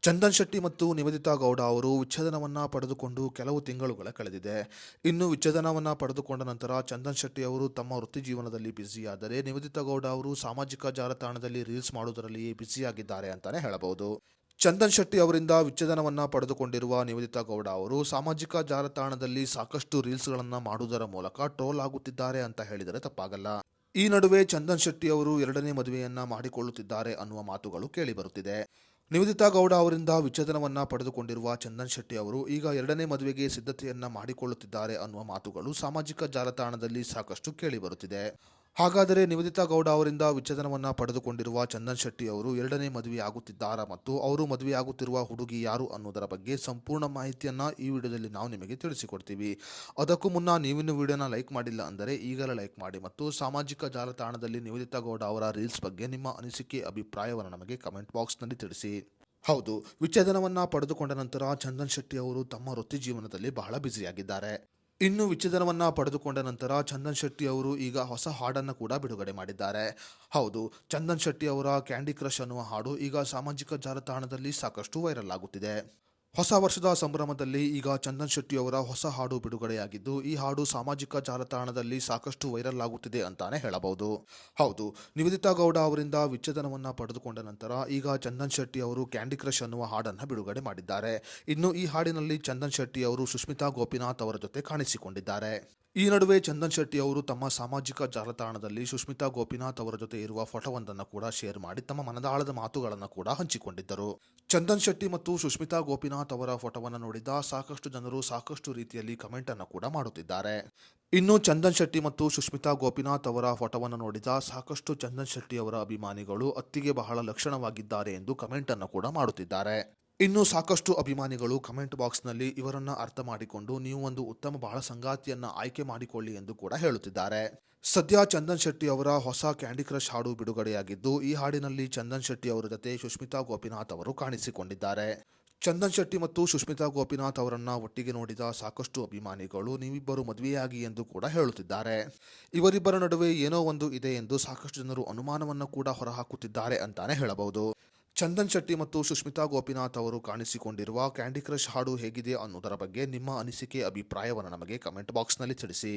ಚಂದನ್ ಶೆಟ್ಟಿ ಮತ್ತು ನಿವೇದಿತಾ ಗೌಡ ಅವರು ವಿಚ್ಛೇದನವನ್ನ ಪಡೆದುಕೊಂಡು ಕೆಲವು ತಿಂಗಳುಗಳ ಕಳೆದಿದೆ. ಇನ್ನು ವಿಚ್ಛೇದನವನ್ನ ಪಡೆದುಕೊಂಡ ನಂತರ ಚಂದನ್ ಶೆಟ್ಟಿ ಅವರು ತಮ್ಮ ವೃತ್ತಿ ಜೀವನದಲ್ಲಿ ಬ್ಯುಸಿಯಾದರೆ, ನಿವೇದಿತಾ ಗೌಡ ಅವರು ಸಾಮಾಜಿಕ ಜಾಲತಾಣದಲ್ಲಿ ರೀಲ್ಸ್ ಮಾಡುವುದರಲ್ಲಿಯೇ ಬ್ಯುಸಿಯಾಗಿದ್ದಾರೆ ಅಂತಾನೆ ಹೇಳಬಹುದು. ಚಂದನ್ ಶೆಟ್ಟಿ ಅವರಿಂದ ವಿಚ್ಛೇದನವನ್ನ ಪಡೆದುಕೊಂಡಿರುವ ನಿವೇದಿತಾ ಗೌಡ ಅವರು ಸಾಮಾಜಿಕ ಜಾಲತಾಣದಲ್ಲಿ ಸಾಕಷ್ಟು ರೀಲ್ಸ್ಗಳನ್ನ ಮಾಡುವುದರ ಮೂಲಕ ಟ್ರೋಲ್ ಆಗುತ್ತಿದ್ದಾರೆ ಅಂತ ಹೇಳಿದರೆ ತಪ್ಪಾಗಲ್ಲ. ಈ ನಡುವೆ ಚಂದನ್ ಶೆಟ್ಟಿ ಅವರು ಎರಡನೇ ಮದುವೆಯನ್ನ ಮಾಡಿಕೊಳ್ಳುತ್ತಿದ್ದಾರೆ ಅನ್ನುವ ಮಾತುಗಳು ಕೇಳಿಬರುತ್ತಿದೆ. ನಿವೇದಿತಾ ಗೌಡ ಅವರಿಂದ ವಿಚ್ಛೇದನವನ್ನ ಪಡೆದುಕೊಂಡಿರುವ ಚಂದನ್ ಶೆಟ್ಟಿ ಅವರು ಈಗ ಎರಡನೇ ಮದುವೆಗೆ ಸಿದ್ಧತೆಯನ್ನ ಮಾಡಿಕೊಳ್ಳುತ್ತಿದ್ದಾರೆ ಅನ್ನುವ ಮಾತುಗಳು ಸಾಮಾಜಿಕ ಜಾಲತಾಣದಲ್ಲಿ ಸಾಕಷ್ಟು ಕೇಳಿಬರುತ್ತಿದೆ. ಹಾಗಾದರೆ ನಿವೇದಿತಾ ಗೌಡ ಅವರಿಂದ ವಿಚ್ಛೇದನವನ್ನ ಪಡೆದುಕೊಂಡಿರುವ ಚಂದನ್ ಶೆಟ್ಟಿ ಅವರು ಎರಡನೇ ಮದುವೆಯಾಗುತ್ತಿದ್ದಾರಾ ಮತ್ತು ಅವರು ಮದುವೆಯಾಗುತ್ತಿರುವ ಹುಡುಗಿ ಯಾರು ಅನ್ನೋದರ ಬಗ್ಗೆ ಸಂಪೂರ್ಣ ಮಾಹಿತಿಯನ್ನ ಈ ವಿಡಿಯೋದಲ್ಲಿ ನಾವು ನಿಮಗೆ ತಿಳಿಸಿಕೊಡ್ತೀವಿ. ಅದಕ್ಕೂ ಮುನ್ನ ನೀವಿನ್ನು ವಿಡಿಯೋನ ಲೈಕ್ ಮಾಡಿಲ್ಲ ಅಂದರೆ ಈಗಲೇ ಲೈಕ್ ಮಾಡಿ ಮತ್ತು ಸಾಮಾಜಿಕ ಜಾಲತಾಣದಲ್ಲಿ ನಿವೇದಿತಾ ಗೌಡ ಅವರ ರೀಲ್ಸ್ ಬಗ್ಗೆ ನಿಮ್ಮ ಅನಿಸಿಕೆ ಅಭಿಪ್ರಾಯವನ್ನು ನಮಗೆ ಕಮೆಂಟ್ ಬಾಕ್ಸ್ನಲ್ಲಿ ತಿಳಿಸಿ. ಹೌದು, ವಿಚ್ಛೇದನವನ್ನ ಪಡೆದುಕೊಂಡ ನಂತರ ಚಂದನ್ ಶೆಟ್ಟಿ ಅವರು ತಮ್ಮ ವೃತ್ತಿ ಜೀವನದಲ್ಲಿ ಬಹಳ ಬ್ಯುಸಿಯಾಗಿದ್ದಾರೆ. ಇನ್ನು ವಿಚ್ಛೇದನವನ್ನ ಪಡೆದುಕೊಂಡ ನಂತರ ಚಂದನ್ ಶೆಟ್ಟಿ ಅವರು ಈಗ ಹೊಸ ಹಾಡನ್ನು ಕೂಡ ಬಿಡುಗಡೆ ಮಾಡಿದ್ದಾರೆ. ಹೌದು, ಚಂದನ್ ಶೆಟ್ಟಿ ಅವರ ಕ್ಯಾಂಡಿ ಕ್ರಶ್ ಅನ್ನುವ ಹಾಡು ಈಗ ಸಾಮಾಜಿಕ ಜಾಲತಾಣದಲ್ಲಿ ಸಾಕಷ್ಟು ವೈರಲ್ ಆಗುತ್ತಿದೆ. ಹೊಸ ವರ್ಷದ ಸಂಭ್ರಮದಲ್ಲಿ ಈಗ ಚಂದನ್ ಶೆಟ್ಟಿ ಅವರ ಹೊಸ ಹಾಡು ಬಿಡುಗಡೆಯಾಗಿದ್ದು, ಈ ಹಾಡು ಸಾಮಾಜಿಕ ಜಾಲತಾಣದಲ್ಲಿ ಸಾಕಷ್ಟು ವೈರಲ್ ಆಗುತ್ತಿದೆ ಅಂತಾನೆ ಹೇಳಬಹುದು. ಹೌದು, ನಿವೇದಿತಾ ಗೌಡ ಅವರಿಂದ ವಿಚ್ಛೇದನವನ್ನ ಪಡೆದುಕೊಂಡ ನಂತರ ಈಗ ಚಂದನ್ ಶೆಟ್ಟಿ ಅವರು ಕ್ಯಾಂಡಿ ಕ್ರಶ್ ಅನ್ನುವ ಹಾಡನ್ನು ಬಿಡುಗಡೆ ಮಾಡಿದ್ದಾರೆ. ಇನ್ನು ಈ ಹಾಡಿನಲ್ಲಿ ಚಂದನ್ ಶೆಟ್ಟಿ ಅವರು ಸುಷ್ಮಿತಾ ಗೋಪಿನಾಥ್ ಅವರ ಜೊತೆ ಕಾಣಿಸಿಕೊಂಡಿದ್ದಾರೆ. ಈ ನಡುವೆ ಚಂದನ್ ಶೆಟ್ಟಿ ಅವರು ತಮ್ಮ ಸಾಮಾಜಿಕ ಜಾಲತಾಣದಲ್ಲಿ ಸುಷ್ಮಿತಾ ಗೋಪಿನಾಥ್ ಅವರ ಜೊತೆ ಇರುವ ಫೋಟೋವೊಂದನ್ನು ಕೂಡ ಶೇರ್ ಮಾಡಿ ತಮ್ಮ ಮನದಾಳದ ಮಾತುಗಳನ್ನು ಕೂಡ ಹಂಚಿಕೊಂಡಿದ್ದರು. ಚಂದನ್ ಶೆಟ್ಟಿ ಮತ್ತು ಸುಷ್ಮಿತಾ ಗೋಪಿನಾಥ್ ಅವರ ಫೋಟೋವನ್ನು ನೋಡಿದ ಸಾಕಷ್ಟು ಜನರು ಸಾಕಷ್ಟು ರೀತಿಯಲ್ಲಿ ಕಮೆಂಟ್ ಅನ್ನು ಕೂಡ ಮಾಡುತ್ತಿದ್ದಾರೆ. ಇನ್ನು ಚಂದನ್ ಶೆಟ್ಟಿ ಮತ್ತು ಸುಷ್ಮಿತಾ ಗೋಪಿನಾಥ್ ಅವರ ಫೋಟೋವನ್ನು ನೋಡಿದ ಸಾಕಷ್ಟು ಚಂದನ್ ಶೆಟ್ಟಿ ಅವರ ಅಭಿಮಾನಿಗಳು ಅತ್ತಿಗೆ ಬಹಳ ಲಕ್ಷಣವಾಗಿದ್ದಾರೆ ಎಂದು ಕಮೆಂಟ್ ಅನ್ನು ಕೂಡ ಮಾಡುತ್ತಿದ್ದಾರೆ. ಇನ್ನು ಸಾಕಷ್ಟು ಅಭಿಮಾನಿಗಳು ಕಮೆಂಟ್ ಬಾಕ್ಸ್ನಲ್ಲಿ ಇವರನ್ನ ಅರ್ಥ ಮಾಡಿಕೊಂಡು ನೀವು ಒಂದು ಉತ್ತಮ ಬಾಳ ಸಂಗಾತಿಯನ್ನ ಆಯ್ಕೆ ಮಾಡಿಕೊಳ್ಳಿ ಎಂದು ಕೂಡ ಹೇಳುತ್ತಿದ್ದಾರೆ. ಸದ್ಯ ಚಂದನ್ ಶೆಟ್ಟಿ ಅವರ ಹೊಸ ಕ್ಯಾಂಡಿ ಕ್ರಶ್ ಹಾಡು ಬಿಡುಗಡೆಯಾಗಿದ್ದು, ಈ ಹಾಡಿನಲ್ಲಿ ಚಂದನ್ ಶೆಟ್ಟಿ ಅವರ ಜೊತೆ ಸುಷ್ಮಿತಾ ಗೋಪಿನಾಥ್ ಅವರು ಕಾಣಿಸಿಕೊಂಡಿದ್ದಾರೆ. ಚಂದನ್ ಶೆಟ್ಟಿ ಮತ್ತು ಸುಷ್ಮಿತಾ ಗೋಪಿನಾಥ್ ಅವರನ್ನ ಒಟ್ಟಿಗೆ ನೋಡಿದ ಸಾಕಷ್ಟು ಅಭಿಮಾನಿಗಳು ನೀವಿಬ್ಬರು ಮದುವೆಯಾಗಿ ಎಂದು ಕೂಡ ಹೇಳುತ್ತಿದ್ದಾರೆ. ಇವರಿಬ್ಬರ ನಡುವೆ ಏನೋ ಒಂದು ಇದೆ ಎಂದು ಸಾಕಷ್ಟು ಜನರು ಅನುಮಾನವನ್ನು ಕೂಡ ಹೊರಹಾಕುತ್ತಿದ್ದಾರೆ ಅಂತಾನೆ ಹೇಳಬಹುದು. ಚಂದನ್ ಶೆಟ್ಟಿ ಮತ್ತು ಸುಷ್ಮಿತಾ ಗೋಪಿನಾಥ್ ಅವರು ಕಾಣಿಸಿಕೊಂಡಿರುವ ಕ್ಯಾಂಡಿ ಕ್ರಶ್ ಹಾಡು ಹೇಗಿದೆ ಅನ್ನೋದರ ಬಗ್ಗೆ ನಿಮ್ಮ ಅನಿಸಿಕೆ ಅಭಿಪ್ರಾಯವನ್ನು ನಮಗೆ ಕಮೆಂಟ್ ಬಾಕ್ಸ್ನಲ್ಲಿ ತಿಳಿಸಿ.